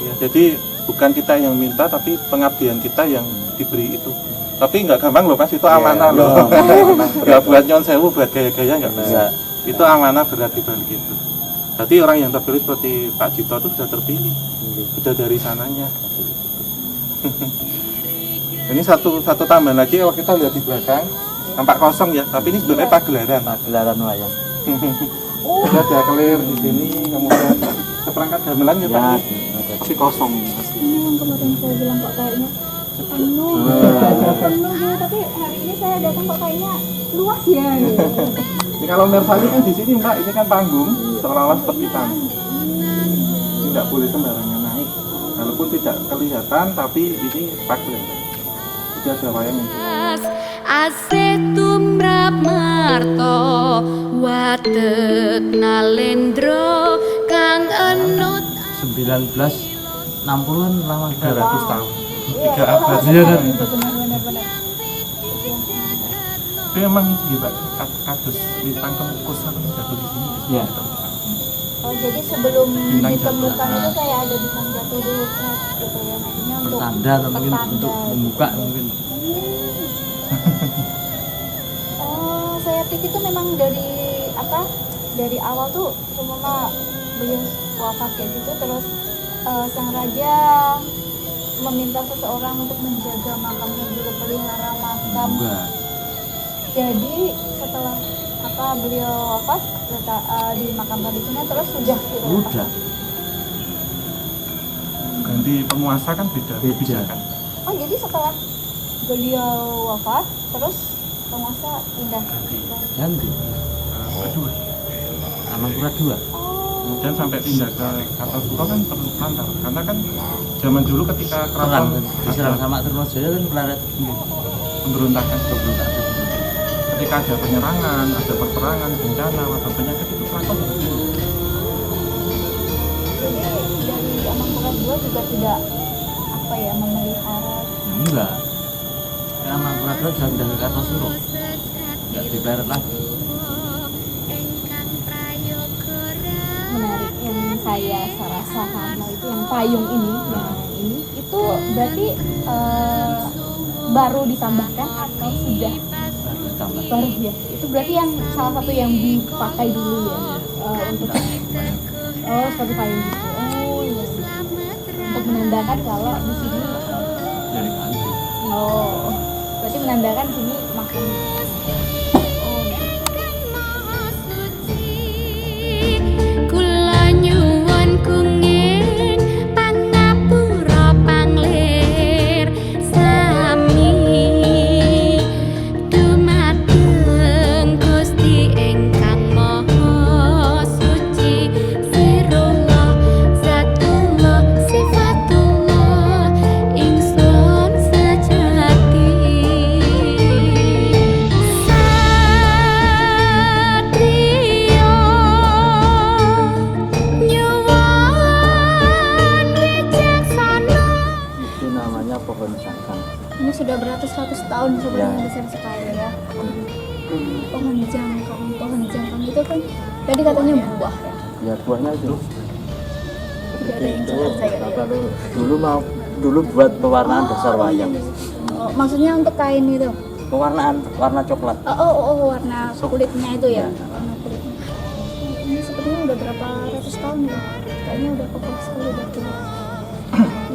Ya, jadi bukan kita yang minta, tapi pengabdian kita yang diberi itu. Tapi nggak gampang loh Mas, itu amanah loh. Nggak buat nyon sewu, buat gaya-gaya nggak bisa. Itu amanah berat di balik itu. Berarti orang yang terpilih seperti Pak Jito itu sudah terpilih, sudah dari sananya. Ini satu tambahan lagi, kalau kita lihat di belakang nampak kosong ya, tapi ini sebenarnya pagelaran. Pagelaran wayang. Sudah ada kelir di sini, kemudian seperangkat gamelan ya Pak, Ya, tapi kosong. Ini yang kemarin saya bilang kok kayaknya penuh, penuh gitu. Tapi hari ini saya datang kok kayaknya luas ya. Gitu. Ini kalau Mersali kan di sini Mbak, ini kan panggung seolah-olah seperti panggung. Tidak boleh sembarangan naik. Walaupun tidak kelihatan, tapi ini pagelaran. Jadi ada wayang yang Asih tumrap marto watek nalendra kang enut 1960-an lama 300 tahun. Iya, 3 abad. Iya kan? benar-benar. Itu emang sih Pak, kados lintang kemukus kan jatuh di sini. Iya. Oh jadi sebelum Bintang ditemukan jatuh. itu kayak ada bintang jatuh dulu gitu ya, maksudnya untuk Pertanda atau mungkin pertanda. untuk membuka mungkin. Oh, saya pikir itu memang dari apa? Dari awal tuh semua beliau wafat kayak gitu, terus sang raja meminta seseorang untuk menjaga makamnya dulu, pelihara makam. Enggak. Jadi setelah apa beliau wafat di makam tradisional terus sudah gitu. Udah. Ganti penguasa kan beda kebijakan. Oh jadi setelah beliau wafat terus penguasa pindah. Ganti. Kedua. Amangkurat 2. Oh. Kemudian sampai pindah ke Kartosuro kan terlantar. Karena kan zaman dulu ketika Perang keraton kan diserang sama Trunajaya kan peleret. pemberontakan, ketika ada penyerangan, ada peperangan, bencana, wabah penyakit itu keraton harus pindah. Jadi dari Amangkurat 2 juga tidak apa ya memelihara. Enggak. Amangkurat 2 sudah pindah ke Kartosuro. Enggak di peleret lagi. Menarik yang saya rasa sama itu yang payung ini, yang ini itu berarti baru ditambahkan atau sudah Tambah. baru ya? Itu berarti yang salah satu yang dipakai dulu ya untuk seperti payung gitu. Oh iya. Untuk menandakan kalau di sini Dari Andi. berarti menandakan sini makam. kula nyuwun kenging pangapura panglir sami dumateng Gusti ingkang maha suci sirullah zatullah sifatullah ingsun sejati satrio nyuwun wicaksana. Itu namanya pohon sangkang. Ini sudah beratus-ratus tahun sebenarnya Ya. besar sekali ya. Pohon jangkang itu kan tadi katanya buah ya. Ya buahnya itu. Tidak ada yang cacat saya. Kalau dulu buat pewarnaan dasar wayang. Oh, maksudnya untuk kain itu. Pewarnaan warna coklat. Warna kulitnya itu ya. Warna kulitnya. Ini sepertinya udah berapa ratus tahun ya. Kayaknya udah kokoh sekali berarti.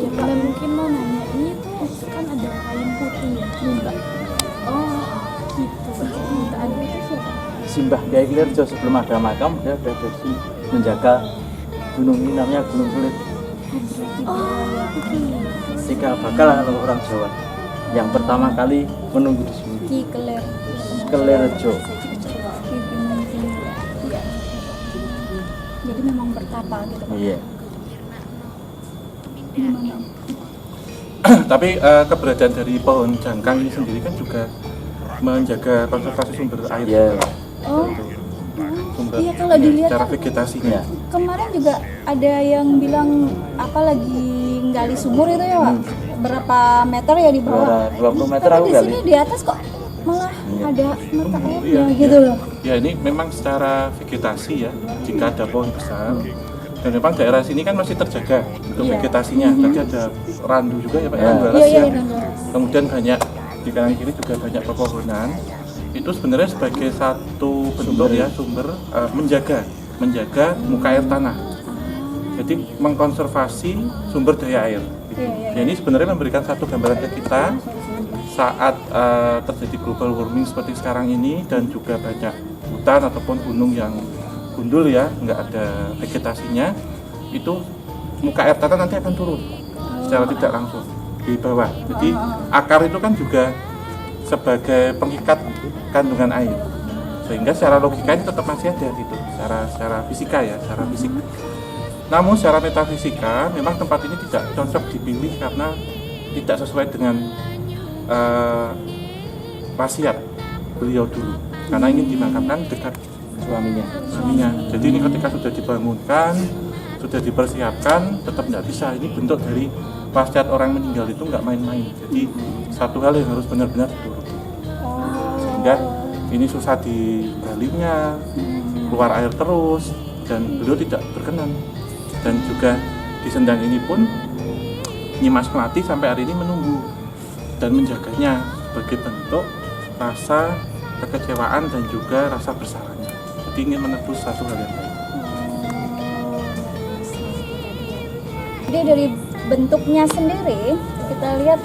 Ya kalau mungkin mau nanya ini tuh kan ada kain putih ya, enggak? Oh gitu. Berarti ada itu siapa? Simbah Kiai Klirjo sebelum ada makam dia udah dari sini menjaga gunung ini, namanya Gunung Kelir. Cikal bakal kalau orang Jawa yang pertama kali menunggu di sini. Ki Kelir. Klirjo. Ki Gunung Kelir. Iya. Jadi memang bertapa gitu Pak. Iya. Gimana? Tapi keberadaan dari pohon jangkang ini sendiri kan juga menjaga konservasi sumber air. Iya. Oh. Sumber Iya, kalau dilihat cara kan vegetasinya. Iya. kemarin juga ada yang bilang apa lagi nggali sumur itu ya Pak? Berapa meter ya di bawah? 20 meter Tapi aku di gali. sini di atas kok malah ada mata airnya Iya, gitu iya. loh. Ya ini memang secara vegetasi ya, jika ada pohon besar dan memang daerah sini kan masih terjaga untuk Iya. vegetasinya. Tadi ada randu juga ya Pak, Iya. randu alas Iya, iya, ya. randu alas. Kemudian banyak di kanan kiri juga banyak pepohonan. Itu sebenarnya sebagai satu bentuk ya sumber menjaga muka air tanah. Jadi mengkonservasi sumber daya air. Iya, iya. Ya, ini sebenarnya memberikan satu gambaran ke kita saat terjadi global warming seperti sekarang ini dan juga banyak hutan ataupun gunung yang gundul ya, nggak ada vegetasinya, itu muka air tanah nanti akan turun secara tidak langsung di bawah. Jadi akar itu kan juga sebagai pengikat kandungan air, sehingga secara logika ini tetap masih ada gitu, secara fisika ya, secara fisik. Namun secara metafisika memang tempat ini tidak cocok dipilih karena tidak sesuai dengan wasiat beliau dulu, karena ingin dimakamkan dekat suaminya. Jadi ini ketika sudah dibangunkan, sudah dipersiapkan, tetap tidak bisa. Ini bentuk dari wasiat orang meninggal itu nggak main-main. Jadi satu hal yang harus benar-benar dituruti. Sehingga ini susah digalinya, keluar air terus, dan beliau tidak berkenan. Dan juga di Sendang ini pun Nyimas Melati sampai hari ini menunggu dan menjaganya sebagai bentuk rasa kekecewaan dan juga rasa bersalahnya. Jadi ingin menebus satu hal yang baik. Jadi dari bentuknya sendiri kita lihat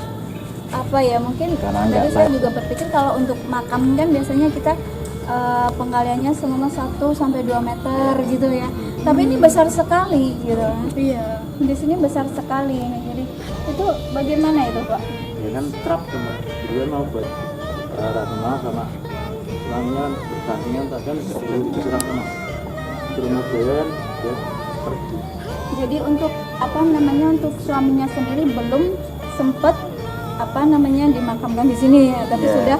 apa ya, mungkin Karena tadi enggak saya baik. juga berpikir kalau untuk makam kan biasanya kita penggaliannya selama 1 sampai 2 meter gitu ya. Tapi ini besar sekali gitu. Iya. Di sini besar sekali ini. Jadi itu bagaimana itu Pak? Ya kan trap sama dia mau buat Ratna sama suaminya kan bertandingan tadi kan diserang sama Surabaya dia pergi. Jadi untuk apa namanya, untuk suaminya sendiri belum sempat apa namanya dimakamkan di sini ya, tapi Yeah. sudah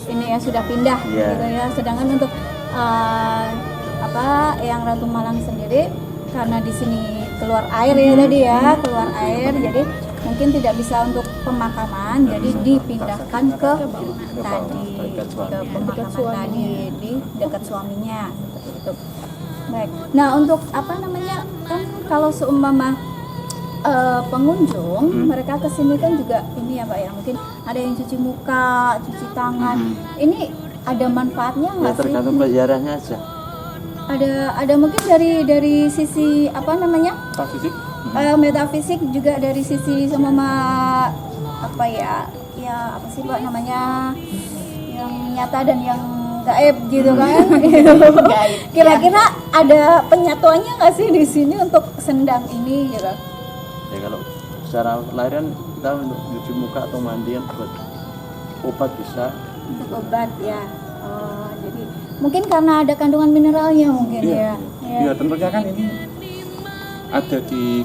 ini ya sudah pindah Yeah. gitu ya. Sedangkan untuk apa yang Ratu Malang sendiri karena di sini keluar air ya tadi ya, keluar air, jadi mungkin tidak bisa untuk pemakaman, jadi dipindahkan ke tadi dekat ke suami. pemakaman tadi di dekat suaminya seperti itu. Baik. Nah untuk apa namanya, kan kalau seumpama pengunjung mereka kesini kan juga ini ya Pak ya, mungkin ada yang cuci muka, cuci tangan. Ini ada manfaatnya Ya nggak sih? tergantung bayarannya aja. Ada mungkin dari sisi apa namanya Pak Fisik, metafisik, juga dari sisi seumpama apa ya apa sih Pak namanya, yang nyata dan yang gaib gitu kan. Kira-kira ada penyatuannya nggak sih di sini untuk Sendang ini gitu? Ya kalau secara lahiran kita untuk cuci muka atau mandian buat obat bisa. Untuk obat ya. Oh, jadi mungkin karena ada kandungan mineralnya mungkin ya. Iya tentunya kan ini ada di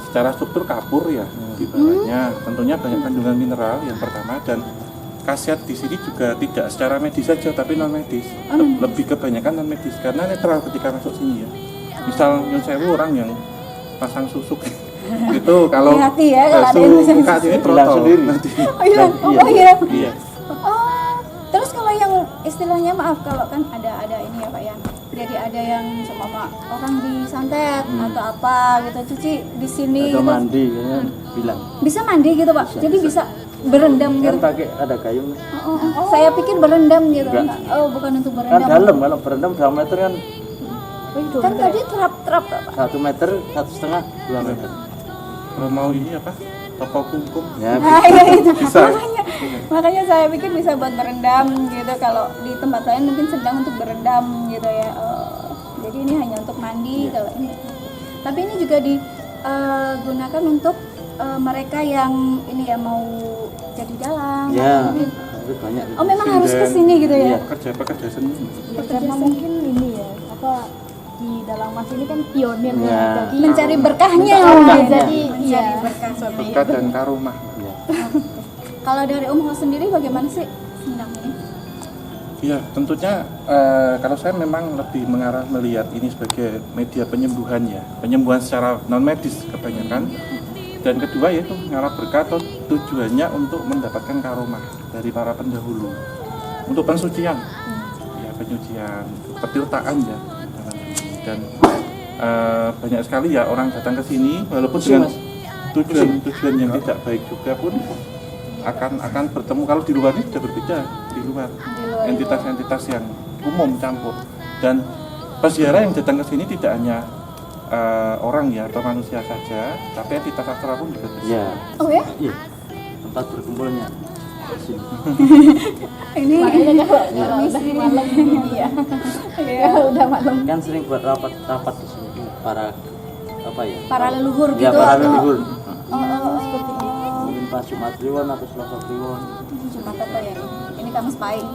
secara struktur kapur ya di bawahnya. Tentunya banyak kandungan mineral yang pertama, dan khasiat di sini juga tidak secara medis saja tapi non medis. Lebih kebanyakan non medis karena netral ketika masuk sini ya. Misal Nyun Sewu orang yang pasang susuk itu kalau Hati-hati ya kalau ada yang pasang muka sini Bilang protol sendiri. nanti. Oh iya, oh iya. Iya. Oh, terus kalau yang istilahnya maaf kalau kan ada ini ya Pak ya. Jadi ada yang sama orang disantet atau apa gitu, cuci di sini Atau gitu. mandi kan bilang. Bisa mandi gitu Pak. Jadi bisa berendam Kan gitu. pakai ada gayung. Saya pikir berendam gitu. Enggak. Oh, bukan untuk Kan berendam. dalam kalau berendam 2 meter kan Kan tadi terap-terap Pak. 1 meter, 1,5, 2 meter. Kalau mau ini apa? Toko kungkum. Ya Nah, iya itu. Bisa. Makanya Makanya saya pikir bisa buat berendam gitu. Kalau di tempat lain mungkin sedang untuk berendam gitu ya. Jadi ini hanya untuk mandi kalau ini. Tapi ini juga digunakan untuk mereka yang ini ya mau jadi dalang. Ya, Ini. itu banyak. Oh memang harus ke sini gitu ya? Pekerja seni. Ya, karena mungkin ini ya apa di dalam mas ini kan pionir Ya. ya. Jadi Mencari berkahnya. jadi Mencari iya. berkah. Berkat dan karomah. Ya. Kalau dari Om Ho sendiri bagaimana sih sendang ini? Iya, tentunya kalau saya memang lebih mengarah melihat ini sebagai media penyembuhan ya, penyembuhan secara non medis kebanyakan. Dan kedua yaitu mengarah berkah atau tujuannya untuk mendapatkan karomah dari para pendahulu untuk pensucian, ya penyucian, petirtaan ya. Dan banyak sekali ya orang datang ke sini walaupun dengan tujuan yang tidak baik juga pun akan bertemu. Kalau di luar ini sudah berbeda, di luar entitas-entitas yang umum campur. Dan peziarah yang datang ke sini tidak hanya orang ya atau manusia saja, tapi entitas astral pun juga bisa. Ya. Oh ya? Iya. Tempat berkumpulnya. Sini. Ini makanya kalau udah malam ini ya. Kalau udah malam Kan sering buat rapat di sini para apa ya? para leluhur Ya, gitu para atau leluhur. seperti itu. Mungkin pas Jumat Kliwon atau Selasa Kliwon. Jumat apa ya? Ini Kamis Pahing.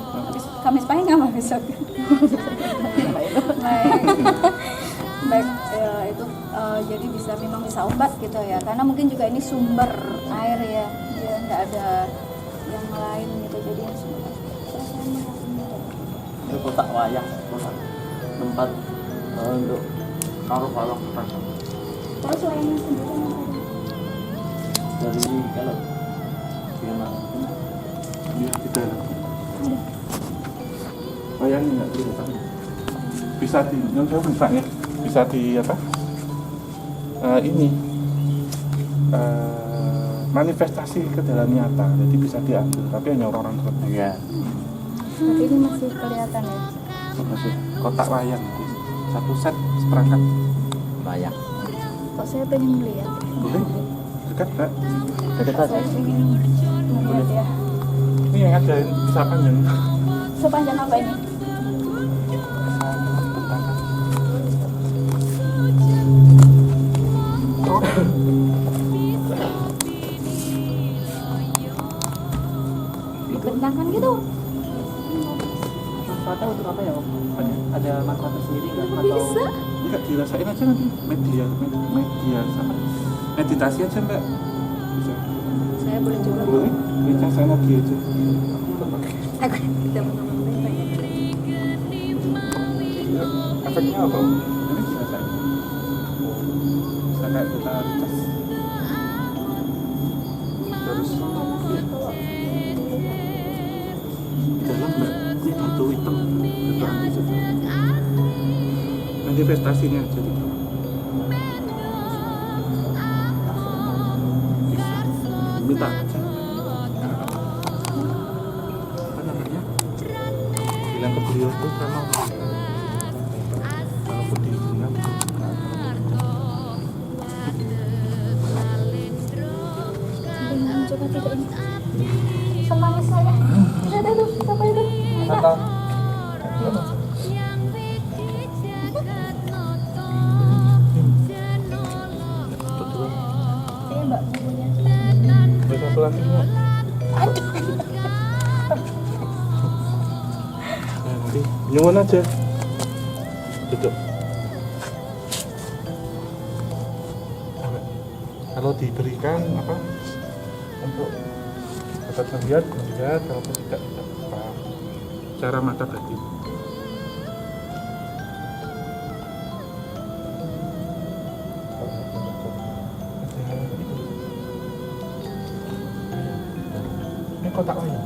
Kamis Pahing apa besok? Baik, ya, itu jadi memang bisa obat gitu ya. Karena mungkin juga ini sumber air ya, dia nggak ada yang lain gitu. Jadi ini sumber. Itu kotak wayang, kotak tempat untuk karo-karo. Terus wayangnya sendiri apa? Dari kalau gimana? Iya, di dalam. Bayangin nggak kelihatan. Bisa di, yang saya misalnya bisa di apa? Ini manifestasi ke dalam nyata, jadi bisa diambil, tapi hanya orang-orang tertentu. Ya. Tapi ini masih kelihatan ya. Masih kotak wayang, satu set seperangkat. Wayang. Kok saya pengen melihat? Boleh? Dekat nggak? Dekat Saya pengen melihat ya. Ini yang ada bisa panjang. Sepanjang apa ini? Dibentangkan gitu. Manfaatnya untuk apa ya Om? Ada manfaat tersendiri nggak? Bisa. Enggak, dirasain aja nanti media sama meditasi aja Mbak. Bisa. Saya boleh coba. Boleh? Ini saya lagi aja. Aku tidak pernah banyak. Efeknya apa? Ini dirasain. Bisa kayak kita cas. Terus di dalam Mbak, ini batu hitam, batu anti manifestasinya aja di bawah. Bisa minta aja. Apa namanya? Bilang ke beliau itu sama walaupun diizinkan Coba tidak ini. Semangat saya. Ada tuh, apa itu? Atau Ini Mbak bukunya. ada satu lagi nggak? Nah, nanti nyuwun aja duduk. Kalau diberikan apa untuk dapat melihat, kalaupun tidak apa cara mata batin. Ini kotak wayang.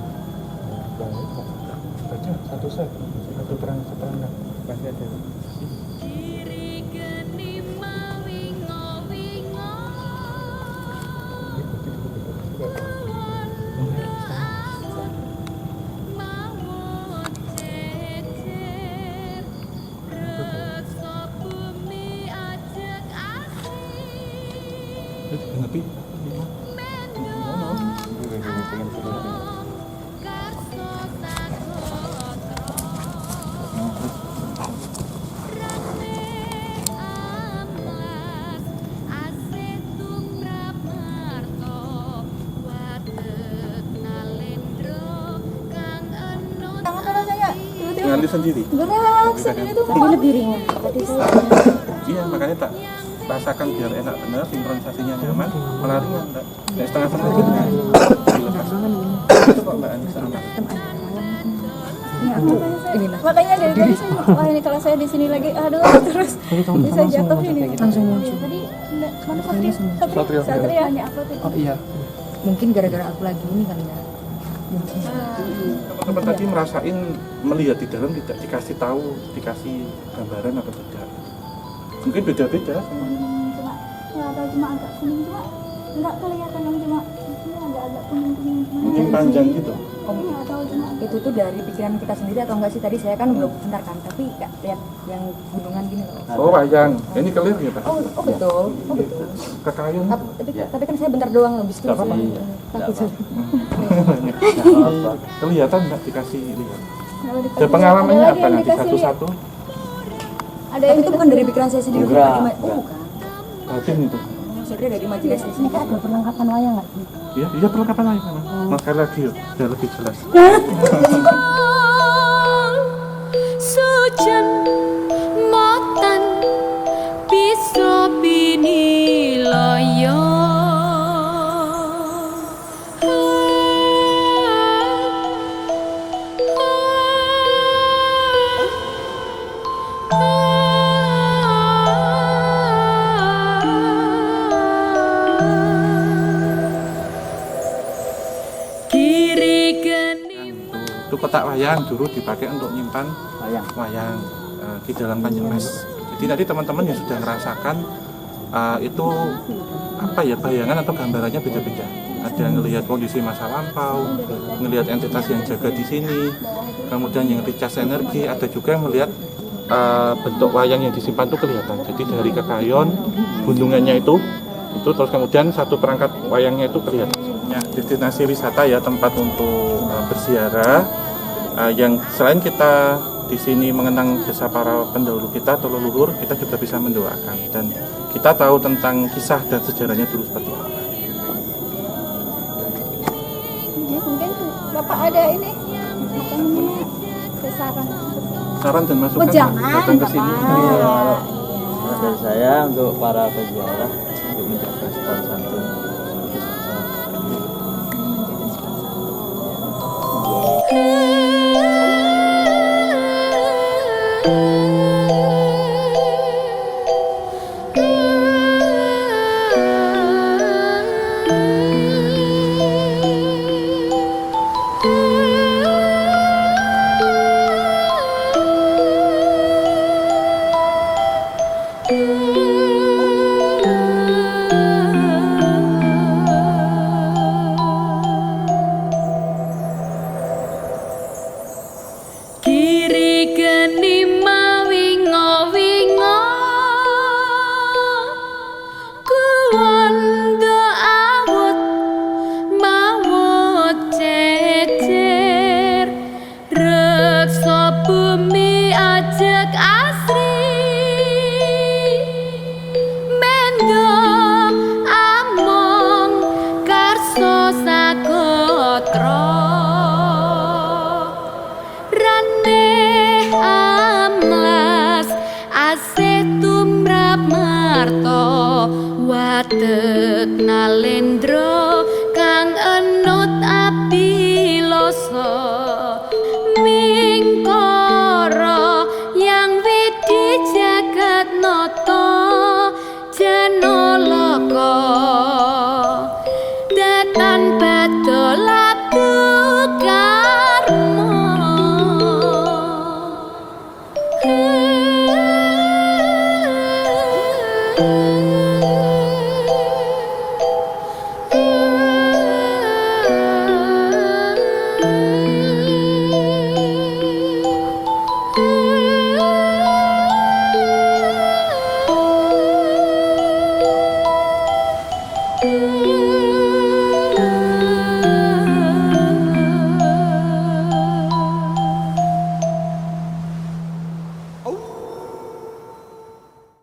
Baca satu set, satu perangkat masih ada. Tapi nanti sendiri. Gerak sendiri tuh Tapi lebih ringan. Tadi saya Iya, makanya tak rasakan biar enak bener, sinkronisasinya nyaman, malah ringan Mbak. Ya, setengah menit gitu ya. Dilepas. Itu kok Mbak Anissa aman. makanya dari tadi saya wah ini kalau saya di sini lagi aduh terus bisa jatuh ini langsung muncul. tadi mana Satria hanya apa tuh Oh iya. Mungkin gara-gara aku lagi ini kali ya. Teman-teman tadi merasain melihat di dalam tidak dikasih tahu, dikasih gambaran atau tidak. Mungkin beda-beda sama. cuma nggak tahu cuma agak kuning cuma nggak kelihatan yang cuma ini agak kuning Mungkin panjang gitu. nggak tahu cuma Itu tuh dari pikiran kita sendiri atau enggak sih? Tadi saya kan belum bentar kan, tapi nggak lihat yang gunungan gini loh. Oh, wayang. Ini clear ya, Pak? Oh betul. Oh betul. Kekayun. Tapi kan saya bentar doang habis itu. Tapi Takut saya. Kelihatan nggak dikasih lihat. kalau di- Dan pengalamannya ada lagi apa yang nanti dikasih lihat. satu-satu? ada Tapi yang itu bukan dari pikiran saya sendiri. Enggak, bukan. enggak. Oh bukan. Batin itu. Saya kira dari imajinasi sendiri. Ada perlengkapan wayang nggak sih? Iya, iya perlengkapan lain memang. Mas sekali lagi yuk, biar lebih jelas. Sujan motan bisa binilaya kiri geni Itu kotak wayang dulu dipakai untuk nyimpan wayang. wayang di dalam Kanjeng Mas. Jadi tadi teman-teman yang sudah merasakan itu apa ya, bayangan atau gambarannya beda-beda. Ada yang ngelihat kondisi masa lampau, ngelihat entitas yang jaga di sini, kemudian yang recharge energi, ada juga yang melihat bentuk wayang yang disimpan itu kelihatan. Jadi dari kekayon, gunungannya itu terus kemudian satu perangkat wayangnya itu kelihatan. Ya, destinasi wisata ya, tempat untuk berziarah yang selain kita di sini mengenang jasa para pendahulu kita atau leluhur, kita juga bisa mendoakan dan kita tahu tentang kisah dan sejarahnya dulu seperti apa. Ya, mungkin Bapak ada ini apa namanya saran Saran dan masukan jangan, datang ke sini. Bapak. Iya, kalau dari saya untuk para peziarah untuk menjaga sopan santun. Itu saja. kiri geni mawingo-wingo kuwanda awut mawut cecer reksa bumi ajek asri mendo among karso sagotra Raneh amlas asih tumrap marto watek nalendra kang enut abiloso mingkara yang widi jagat nata janalaka datan badol abdu karma Thank you.